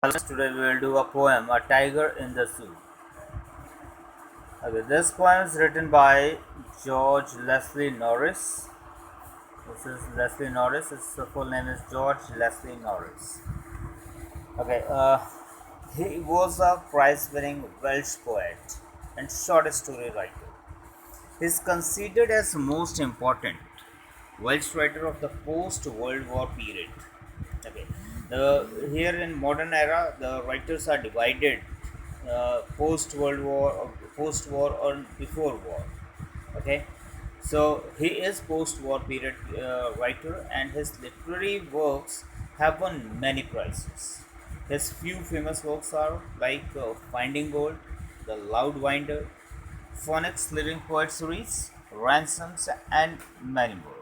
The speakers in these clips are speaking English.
Today we will do a poem, A Tiger in the Zoo. Okay, this poem is written by George Leslie Norris. This is Leslie Norris. His full name is George Leslie Norris. Okay, he was a prize-winning Welsh poet and short story writer. He is considered as most important Welsh writer of the post-World War period. Okay, here in modern era, the writers are divided post-World War, or post-war, or before war. Okay, so he is post-war period writer, and his literary works have won many prizes. His few famous works are like Finding Gold, The Loudwinder, Phoenix Living Poet Series, Ransoms, and many more.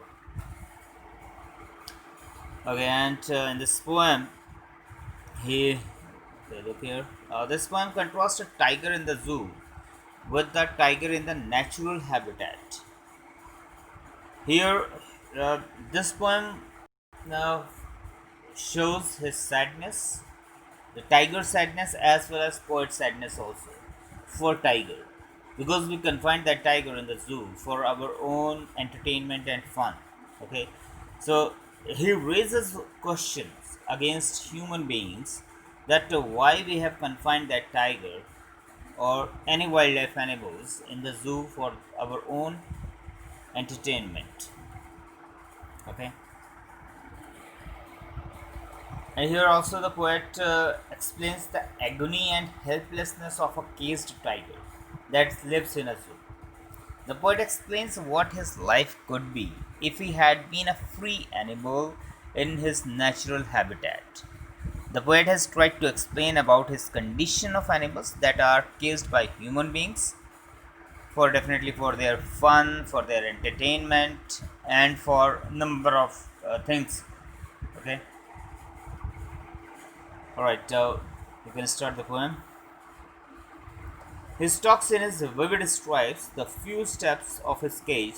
Okay, and in this poem, he look here. This poem contrasts a tiger in the zoo with the tiger in the natural habitat. Here, this poem uh, shows his sadness, the tiger sadness as well as poet sadness also for tiger, because we confined that tiger in the zoo for our own entertainment and fun. Okay, so he raises questions against human beings that why we have confined that tiger or any wildlife animals in the zoo for our own entertainment. Okay, and here also the poet explains the agony and helplessness of a caged tiger that lives in a zoo. The poet explains what his life could be if he had been a free animal in his natural habitat. The poet has tried to explain about his condition of animals that are caged by human beings for definitely for their fun, for their entertainment, and for number of things. Okay, all right. You can start the poem. He stalks in his vivid stripes the few steps of his cage,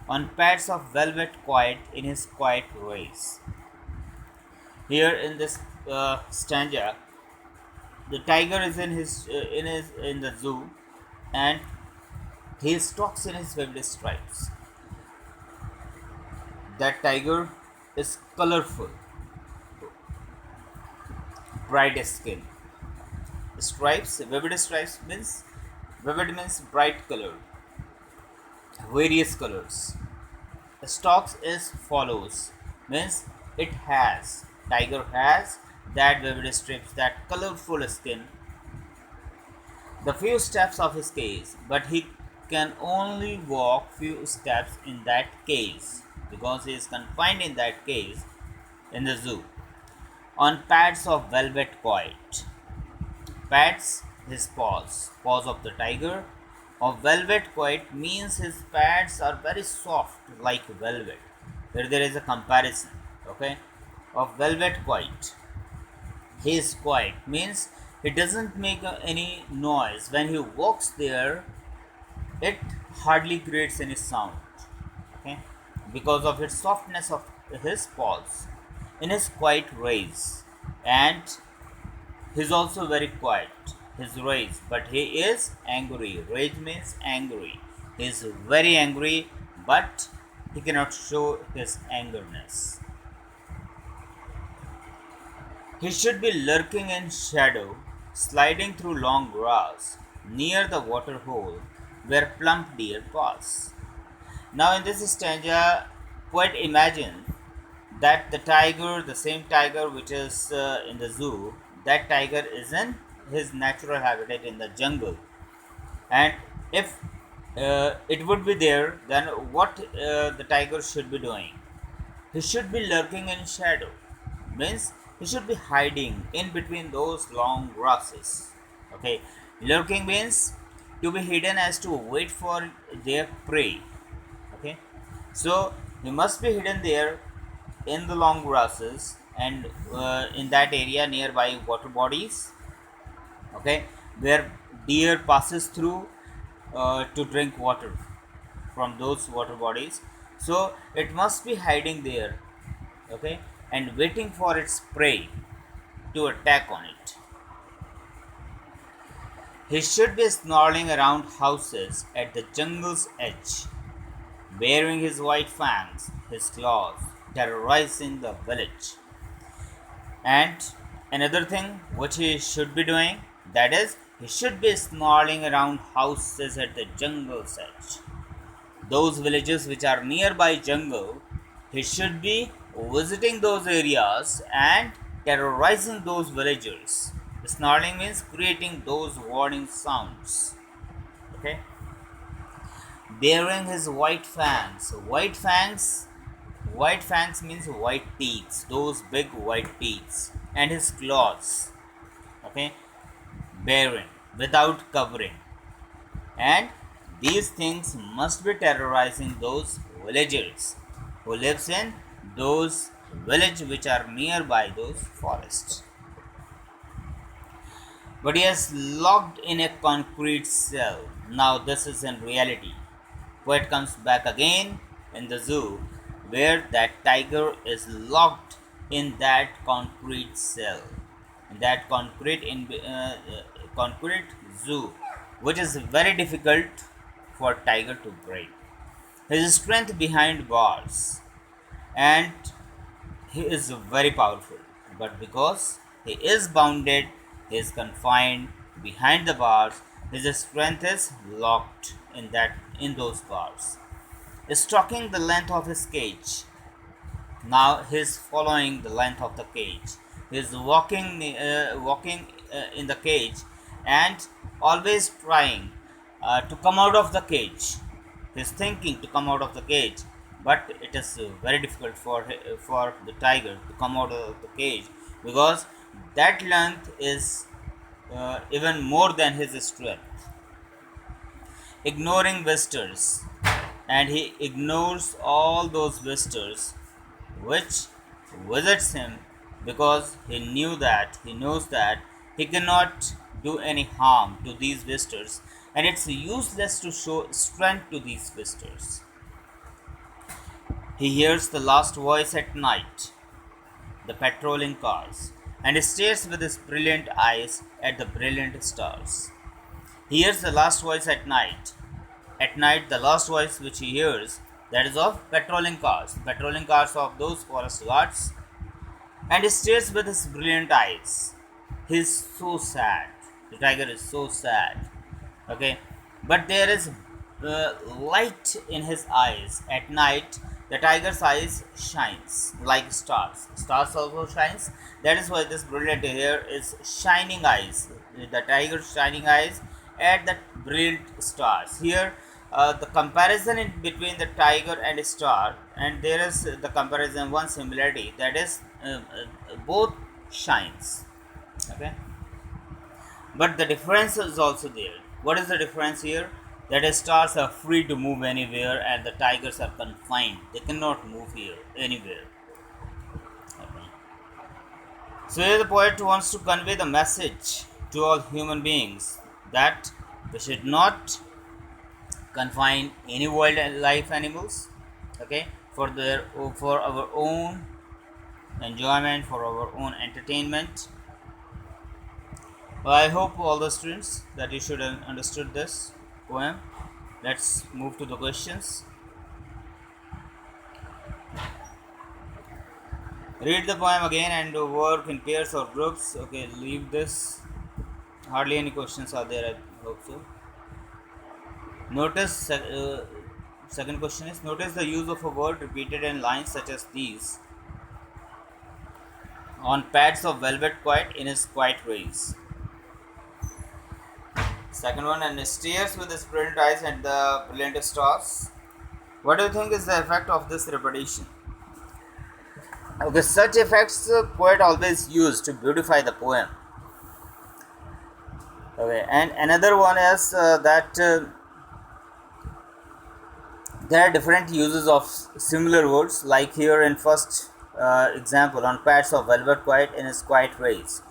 on pads of velvet quiet in his quiet race. Here in this stanza, the tiger is in the zoo, and he stalks in his vivid stripes. That tiger is colorful, bright skin. Vivid means bright color, various colors. Stalks is follows means it has tiger has that vivid strips, that colorful skin, the few steps of his case, but he can only walk few steps in that case because he is confined in that case in the zoo on pads of velvet quiet. Pads his paws of the tiger of velvet quiet means his pads are very soft like velvet. Here there is a comparison, okay, of velvet quiet. He is quiet means he doesn't make any noise when he walks there. It hardly creates any sound, okay, because of its softness of his paws in his quiet rays, and he's also very quiet. His rage, but he is angry. Rage means angry. He is very angry, but he cannot show his angerness. He should be lurking in shadow, sliding through long grass, near the water hole where plump deer pass. Now, in this stanza, poet imagines that the tiger, the same tiger which is in the zoo, that tiger is in his natural habitat in the jungle. And if it would be there, then what the tiger should be doing? He should be lurking in shadow, means he should be hiding in between those long grasses. Okay, lurking means to be hidden as to wait for their prey. Okay, so he must be hidden there in the long grasses and in that area nearby water bodies, okay, where deer passes through to drink water from those water bodies. So it must be hiding there, okay, and waiting for its prey. to attack on it. He should be snarling around houses at the jungle's edge, baring his white fangs, his claws, terrorizing the village. And another thing which he should be doing, that is, he should be snarling around houses at the jungle's edge. Those villages which are nearby jungle, he should be visiting those areas and terrorizing those villagers. Snarling means creating those warning sounds. Okay. Bearing his white fangs. White fangs means white teeth. Those big white teeth. And his claws. Okay. Bearing without covering. And these things must be terrorizing those villagers who lives in those villages which are nearby those forests. But he is locked in a concrete cell. Now this is in reality. Poet comes back again in the zoo where that tiger is locked in that concrete cell, in that concrete zoo, which is very difficult for tiger to break. His strength behind bars, and he is very powerful, but because he is bounded, he is confined behind the bars, his strength is locked in those bars. Stalking the length of his cage. Now he is following the length of the cage. He is walking in the cage and always trying to come out of the cage. He is thinking to come out of the cage, but it is very difficult for the tiger to come out of the cage because that length is even more than his strength. Ignoring visitors, and he ignores all those visitors which visits him because he knows that he cannot do any harm to these visitors, and it's useless to show strength to these visitors. He hears the last voice at night, the patrolling cars, and stares with his brilliant eyes at the brilliant stars. He hears the last voice at night. At night, the last voice which he hears, that is of patrolling cars of those forest guards, and he stares with his brilliant eyes. He is so sad. The tiger is so sad. Okay, but there is light in his eyes. At night, the tiger's eyes shines like stars. Stars also shines. That is why this brilliant here is shining eyes. The tiger's shining eyes at the brilliant stars. Here, the comparison in between the tiger and a star, and there is the comparison one similarity, that is both shines. Okay, but the difference is also there. What is the difference here? That is, stars are free to move anywhere and the tigers are confined. They cannot move here anywhere. Okay. So here the poet wants to convey the message to all human beings that we should not confine any wildlife animals, okay, for our own enjoyment, for our own entertainment. Well, I hope all the students that you should have understood this poem. Let's move to the questions. Read the poem again and work in pairs or groups. Okay, leave this. Hardly any questions are there, I hope so. Notice, second question is, notice the use of a word repeated in lines such as these. On pads of velvet quiet in his quiet rays. Second one, and stares with his brilliant eyes at the brilliant stars. What do you think is the effect of this repetition? Okay, such effects poet always use to beautify the poem. Okay, and another one is that there are different uses of similar words, like here in first example, on pads of velvet quiet in his quiet rays.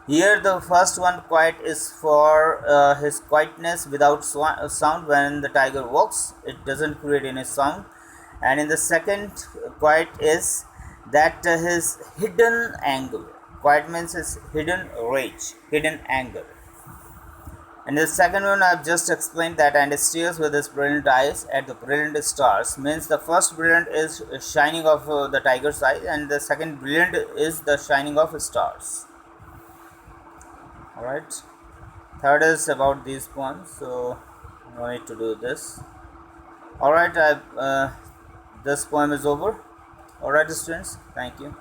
Here the first one, quiet, is for his quietness without sound. When the tiger walks, it doesn't create any sound. And in the second, quiet is that his hidden anger. Quiet means is hidden rage, hidden anger. And the second one I've just explained that, and stares with his brilliant eyes at the brilliant stars, means the first brilliant is shining of the tiger's eye, and the second brilliant is the shining of stars. Alright. Third is about these poems, so no need to do this. Alright, this poem is over. Alright, students, thank you.